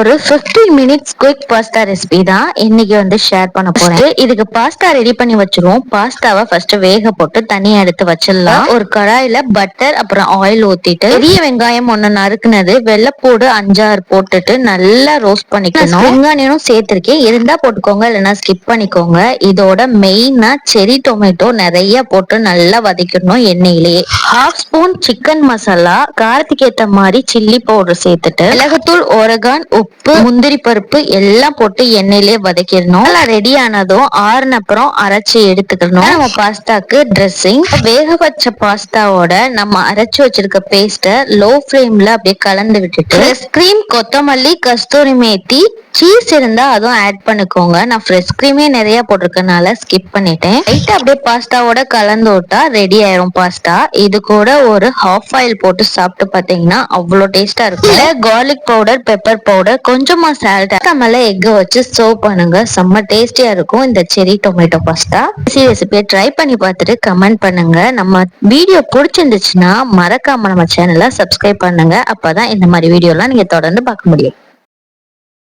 ஒரு 15 minutes quick pasta recipe தான் இன்னைக்கு ஷேர் பண்ண போறேன். இதுக்கு பாஸ்தா ரெடி பண்ணி வச்சிருவோம். பாஸ்தாவை ஃபர்ஸ்ட் வேக போட்டு தனியா எடுத்து வச்சிடலாம். ஒரு கடாயில பட்டர் அப்புறம் ஆயில் ஊத்திட்டு பெரிய வெங்காயம் ஒண்ணு நறுக்குனது, வெள்ளைப்பூடு 5-6 போட்டுட்டு நல்லா ரோஸ்ட் பண்ணிக்கணும். ஸ்ப்ரிங் ஆனியனும் சேர்த்திருக்கேன், இருந்தா போட்டுக்கோங்க, இல்லைன்னா ஸ்கிப் பண்ணிக்கோங்க. இதோட மெயினா செரி டொமேட்டோ நிறைய போட்டு நல்லா வதக்கணும் எண்ணெயிலேயே. 1/2 ஸ்பூன் சிக்கன் மசாலா, காரத்துக்கு ஏத்த மாதிரி சில்லி பவுடர் சேர்த்துட்டு மிளகுத்தூள், ஓரகான், உப்பு, முந்திரி பருப்பு எல்லாம் போட்டு எண்ணெயிலே வதக்கிடணும். நல்லா ரெடி ஆனதும் ஆறுன அப்புறம் அரைச்சி எடுத்துக்கணும். நம்ம பாஸ்தாக்கு ட்ரெஸ்ஸிங், வேக வச்ச பாஸ்தாவோட நம்ம அரைச்சு வச்சிருக்க பேஸ்ட லோ ஃப்ளேம்ல அப்படியே கலந்து விட்டுட்டு ஃப்ரெஷ் கிரீம், கொத்தமல்லி, கஸ்தூரி மேத்தி, சீஸ் இருந்தா அதுவும் ஆட் பண்ணிக்கோங்க. நான் ஃப்ரெஷ் கிரீமே நிறைய போட்டிருக்கனால ஸ்கிப் பண்ணிட்டேன். லைட்டா அப்படியே பாஸ்தாவோட கலந்து விட்டா ரெடி ஆயிரும் பாஸ்தா. இது கூட ஒரு ஹாஃப் ஆயில் போட்டு சாப்பிட்டு பாத்தீங்கன்னா அவ்வளோ டேஸ்டா இருக்கும். கார்லிக் பவுடர், பெப்பர் பவுடர், கொஞ்சமா சால்ட், மேல எக் வச்சு சர்வ் பண்ணுங்க. செம்ம டேஸ்டியா இருக்கும் இந்த செரி டொமேட்டோ பாஸ்தா. ரெசிபியை ட்ரை பண்ணி பார்த்துட்டு கமெண்ட் பண்ணுங்க. நம்ம வீடியோ பிடிச்சிருந்துச்சுன்னா மறக்காம நம்ம சேனலை சப்ஸ்கிரைப் பண்ணுங்க. அப்பதான் இந்த மாதிரி வீடியோலாம் நீங்க தொடர்ந்து பார்க்க முடியும்.